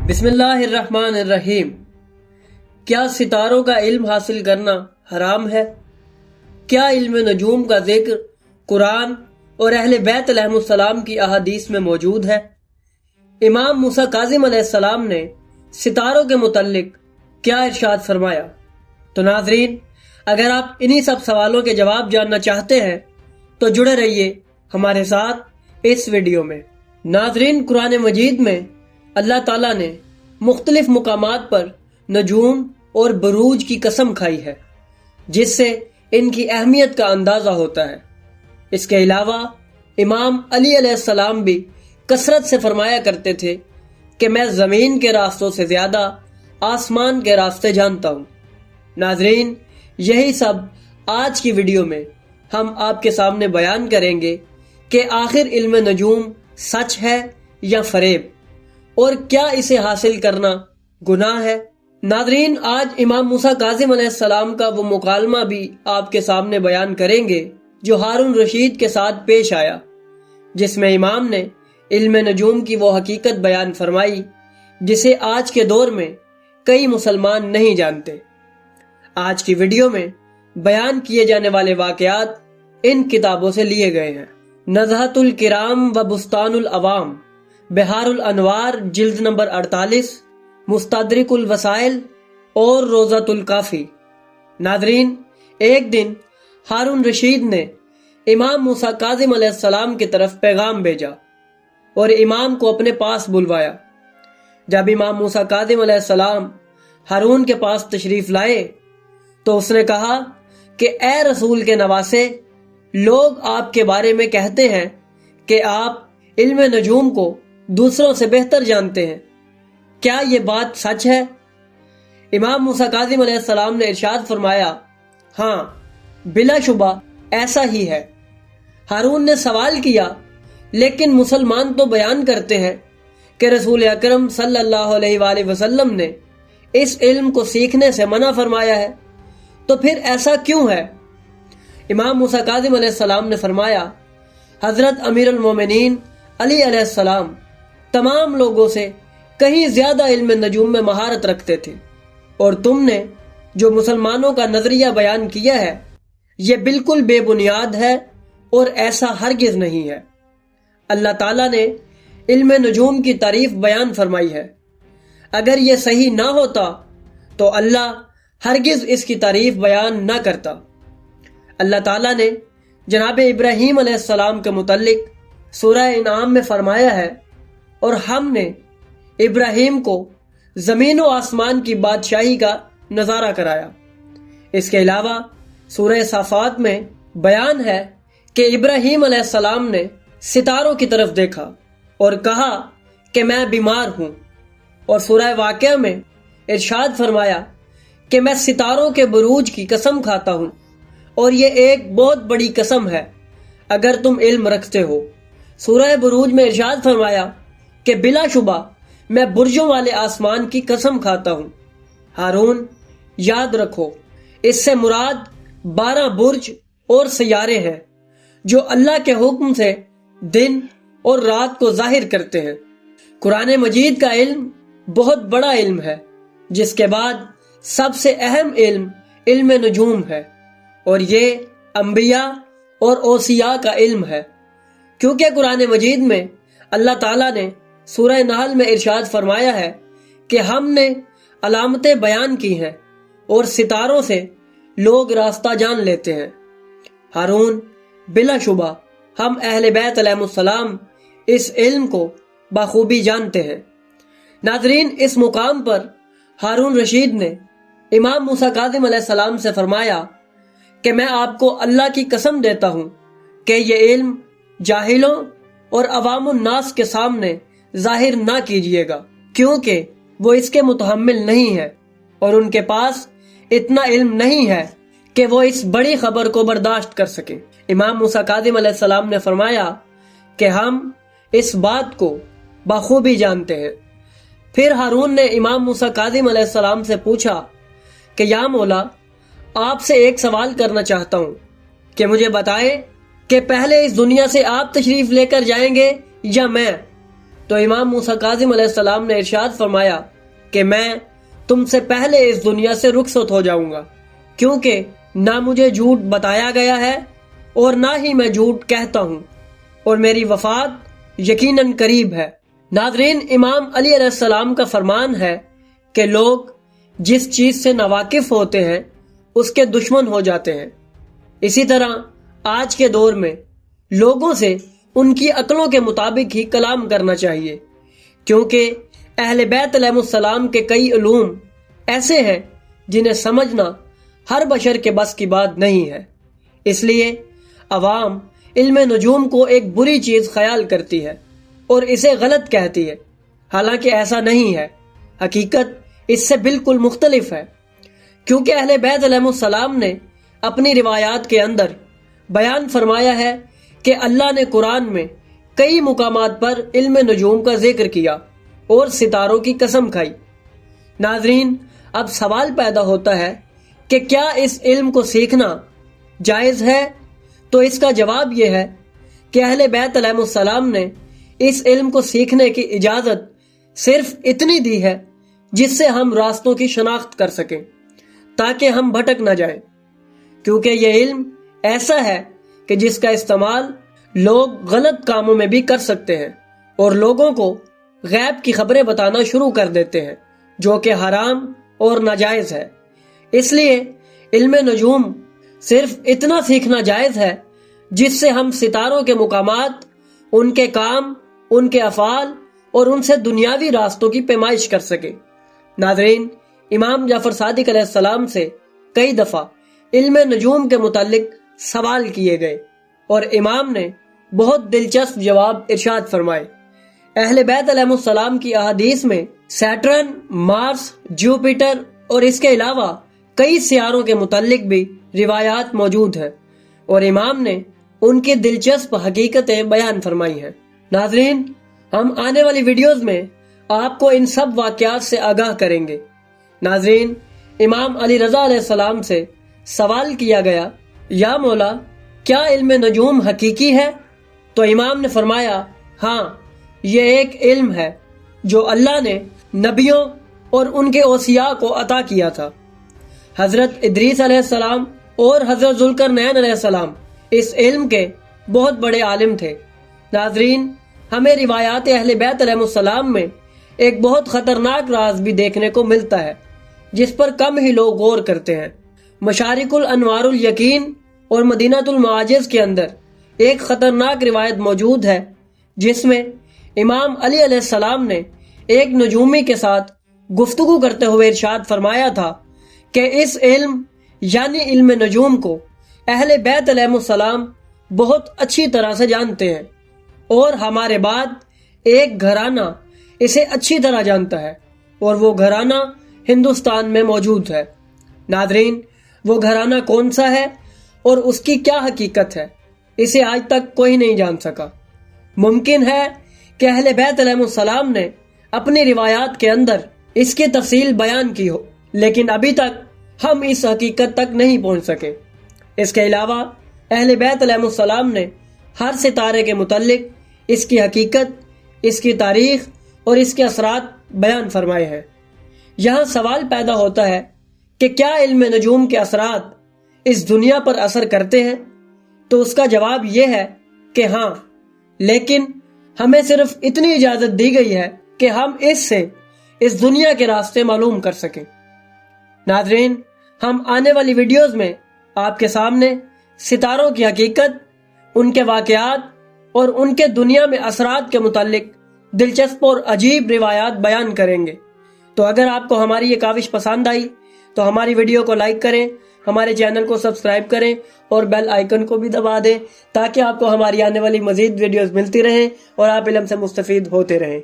بسم اللہ الرحمن الرحیم۔ کیا ستاروں کا علم حاصل کرنا حرام ہے؟ کیا علم نجوم کا ذکر قرآن اور اہل بیت علیہم السلام کی احادیث میں موجود ہے؟ امام موسیٰ کاظم علیہ السلام نے ستاروں کے متعلق کیا ارشاد فرمایا؟ تو ناظرین، اگر آپ انہی سب سوالوں کے جواب جاننا چاہتے ہیں تو جڑے رہیے ہمارے ساتھ اس ویڈیو میں۔ ناظرین، قرآن مجید میں اللہ تعالیٰ نے مختلف مقامات پر نجوم اور بروج کی قسم کھائی ہے، جس سے ان کی اہمیت کا اندازہ ہوتا ہے۔ اس کے علاوہ امام علی علیہ السلام بھی کثرت سے فرمایا کرتے تھے کہ میں زمین کے راستوں سے زیادہ آسمان کے راستے جانتا ہوں۔ ناظرین، یہی سب آج کی ویڈیو میں ہم آپ کے سامنے بیان کریں گے کہ آخر علم نجوم سچ ہے یا فریب، اور کیا اسے حاصل کرنا گناہ ہے؟ ناظرین، آج امام موسیٰ کاظم علیہ السلام کا وہ مکالمہ بھی آپ کے سامنے بیان کریں گے جو ہارون رشید کے ساتھ پیش آیا، جس میں امام نے علم نجوم کی وہ حقیقت بیان فرمائی جسے آج کے دور میں کئی مسلمان نہیں جانتے۔ آج کی ویڈیو میں بیان کیے جانے والے واقعات ان کتابوں سے لیے گئے ہیں: نزہۃ الکرام و بستان العوام، بہار الانوار جلد نمبر 48، مستدرک الوسائل اور روضۃ الکافی۔ ناظرین، ایک دن ہارون رشید نے امام موسیٰ کاظم علیہ السلام کی طرف پیغام بھیجا اور امام کو اپنے پاس بلوایا۔ جب امام موسیٰ کاظم علیہ السلام ہارون کے پاس تشریف لائے تو اس نے کہا کہ اے رسول کے نواسے، لوگ آپ کے بارے میں کہتے ہیں کہ آپ علم نجوم کو دوسروں سے بہتر جانتے ہیں، کیا یہ بات سچ ہے؟ امام موسیٰ کاظم علیہ السلام نے ارشاد فرمایا، ہاں، بلا شبہ ایسا ہی ہے۔ ہارون نے سوال کیا، لیکن مسلمان تو بیان کرتے ہیں کہ رسول اکرم صلی اللہ علیہ وآلہ وسلم نے اس علم کو سیکھنے سے منع فرمایا ہے، تو پھر ایسا کیوں ہے؟ امام موسیٰ کاظم علیہ السلام نے فرمایا، حضرت امیر المومنین علی علیہ السلام تمام لوگوں سے کہیں زیادہ علم نجوم میں مہارت رکھتے تھے، اور تم نے جو مسلمانوں کا نظریہ بیان کیا ہے یہ بالکل بے بنیاد ہے اور ایسا ہرگز نہیں ہے۔ اللہ تعالیٰ نے علم نجوم کی تعریف بیان فرمائی ہے، اگر یہ صحیح نہ ہوتا تو اللہ ہرگز اس کی تعریف بیان نہ کرتا۔ اللہ تعالیٰ نے جناب ابراہیم علیہ السلام کے متعلق سورہ انعام میں فرمایا ہے، اور ہم نے ابراہیم کو زمین و آسمان کی بادشاہی کا نظارہ کرایا۔ اس کے علاوہ سورہ صافات میں بیان ہے کہ ابراہیم علیہ السلام نے ستاروں کی طرف دیکھا اور کہا کہ میں بیمار ہوں، اور سورہ واقعہ میں ارشاد فرمایا کہ میں ستاروں کے بروج کی قسم کھاتا ہوں، اور یہ ایک بہت بڑی قسم ہے اگر تم علم رکھتے ہو۔ سورہ بروج میں ارشاد فرمایا کہ بلا شبہ میں برجوں والے آسمان کی قسم کھاتا ہوں۔ ہارون، یاد رکھو، اس سے مراد 12 برج اور سیارے ہیں جو اللہ کے حکم سے دن اور رات کو ظاہر کرتے ہیں۔ قرآن مجید کا علم بہت بڑا علم ہے، جس کے بعد سب سے اہم علم علم نجوم ہے، اور یہ انبیاء اور اوصیاء کا علم ہے، کیونکہ قرآن مجید میں اللہ تعالیٰ نے سورہ نحل میں ارشاد فرمایا ہے کہ ہم نے علامتیں بیان کی ہیں اور ستاروں سے لوگ راستہ جان لیتے ہیں۔ ہارون، بلا شبہ ہم اہل بیت علیہم السلام اس علم کو بخوبی جانتے ہیں۔ ناظرین، اس مقام پر ہارون رشید نے امام موسیٰ کاظم علیہ السلام سے فرمایا کہ میں آپ کو اللہ کی قسم دیتا ہوں کہ یہ علم جاہلوں اور عوام الناس کے سامنے ظاہر نہ کیجیے گا، کیونکہ وہ اس کے متحمل نہیں ہے، اور ان کے پاس اتنا علم نہیں ہے کہ وہ اس بڑی خبر کو برداشت کر سکیں۔ امام موسیٰ کاظم علیہ السلام نے فرمایا کہ ہم اس بات کو بخوبی جانتے ہیں۔ پھر ہارون نے امام موسیٰ کاظم علیہ السلام سے پوچھا کہ یا مولا، آپ سے ایک سوال کرنا چاہتا ہوں کہ مجھے بتائے کہ پہلے اس دنیا سے آپ تشریف لے کر جائیں گے یا میں؟ تو امام موسیٰ کاظم علیہ السلام نے ارشاد فرمایا کہ میں تم سے پہلے اس دنیا سے رخصت ہو جاؤں گا، کیونکہ نہ مجھے جھوٹ بتایا گیا ہے اور نہ ہی میں جھوٹ کہتا ہوں، اور میری وفات یقیناً قریب ہے۔ ناظرین، امام علی علیہ السلام کا فرمان ہے کہ لوگ جس چیز سے ناواقف ہوتے ہیں اس کے دشمن ہو جاتے ہیں۔ اسی طرح آج کے دور میں لوگوں سے ان کی عقلوں کے مطابق ہی کلام کرنا چاہیے، کیونکہ اہل بیت علیہ السلام کے کئی علوم ایسے ہیں جنہیں سمجھنا ہر بشر کے بس کی بات نہیں ہے۔ اس لیے عوام علم نجوم کو ایک بری چیز خیال کرتی ہے اور اسے غلط کہتی ہے، حالانکہ ایسا نہیں ہے۔ حقیقت اس سے بالکل مختلف ہے، کیونکہ اہل بیت علیہ السلام نے اپنی روایات کے اندر بیان فرمایا ہے کہ اللہ نے قرآن میں کئی مقامات پر علم نجوم کا ذکر کیا اور ستاروں کی قسم کھائی۔ ناظرین، اب سوال پیدا ہوتا ہے کہ کیا اس علم کو سیکھنا جائز ہے؟ تو اس کا جواب یہ ہے کہ اہل بیت علیہ السلام نے اس علم کو سیکھنے کی اجازت صرف اتنی دی ہے جس سے ہم راستوں کی شناخت کر سکیں، تاکہ ہم بھٹک نہ جائیں، کیونکہ یہ علم ایسا ہے کہ جس کا استعمال لوگ غلط کاموں میں بھی کر سکتے ہیں اور لوگوں کو غیب کی خبریں بتانا شروع کر دیتے ہیں، جو کہ حرام اور ناجائز ہے۔ اس لیے علم نجوم صرف اتنا سیکھنا جائز ہے جس سے ہم ستاروں کے مقامات، ان کے کام، ان کے افعال اور ان سے دنیاوی راستوں کی پیمائش کر سکیں۔ ناظرین، امام جعفر صادق علیہ السلام سے کئی دفعہ علم نجوم کے متعلق سوال کیے گئے اور امام نے بہت دلچسپ جواب ارشاد فرمائے۔ اہل بیت علیہ السلام کی احادیث میں سیٹرن، مارس، جوپیٹر اور اس کے علاوہ کئی سیاروں کے متعلق بھی روایات موجود ہیں، اور امام نے ان کی دلچسپ حقیقتیں بیان فرمائی ہیں۔ ناظرین، ہم آنے والی ویڈیوز میں آپ کو ان سب واقعات سے آگاہ کریں گے۔ ناظرین، امام علی رضا علیہ السلام سے سوال کیا گیا، یا مولا، کیا علم نجوم حقیقی ہے؟ تو امام نے فرمایا، ہاں، یہ ایک علم ہے جو اللہ نے نبیوں اور ان کے اوصیاء کو عطا کیا تھا۔ حضرت ادریس علیہ السلام اور حضرت ذوالقرنین علیہ السلام اس علم کے بہت بڑے عالم تھے۔ ناظرین، ہمیں روایات اہل بیت علیہ السلام میں ایک بہت خطرناک راز بھی دیکھنے کو ملتا ہے جس پر کم ہی لوگ غور کرتے ہیں۔ مشارق الانوار الیقین اور مدینۃ المعاجز کے اندر ایک خطرناک روایت موجود ہے جس میں امام علی علیہ السلام نے ایک نجومی کے ساتھ گفتگو کرتے ہوئے ارشاد فرمایا تھا کہ اس علم یعنی علم نجوم کو اہل بیت علیہ السلام بہت اچھی طرح سے جانتے ہیں، اور ہمارے بعد ایک گھرانہ اسے اچھی طرح جانتا ہے، اور وہ گھرانہ ہندوستان میں موجود ہے۔ ناظرین، وہ گھرانہ کون سا ہے اور اس کی کیا حقیقت ہے، اسے آج تک کوئی نہیں جان سکا۔ ممکن ہے کہ اہل بیت علیہ السلام نے اپنی روایات کے اندر اس کی تفصیل بیان کی ہو، لیکن ابھی تک ہم اس حقیقت تک نہیں پہنچ سکے۔ اس کے علاوہ اہل بیت علیہ السلام نے ہر ستارے کے متعلق اس کی حقیقت، اس کی تاریخ اور اس کے اثرات بیان فرمائے ہیں۔ یہاں سوال پیدا ہوتا ہے کہ کیا علم نجوم کے اثرات اس دنیا پر اثر کرتے ہیں؟ تو اس کا جواب یہ ہے کہ ہاں، لیکن ہمیں صرف اتنی اجازت دی گئی ہے کہ ہم اس سے اس دنیا کے راستے معلوم کر سکیں۔ ناظرین، ہم آنے والی ویڈیوز میں آپ کے سامنے ستاروں کی حقیقت، ان کے واقعات اور ان کے دنیا میں اثرات کے متعلق دلچسپ اور عجیب روایات بیان کریں گے۔ تو اگر آپ کو ہماری یہ کاوش پسند آئی تو ہماری ویڈیو کو لائک کریں، ہمارے چینل کو سبسکرائب کریں اور بیل آئیکن کو بھی دبا دیں، تاکہ آپ کو ہماری آنے والی مزید ویڈیوز ملتی رہیں اور آپ علم سے مستفید ہوتے رہیں۔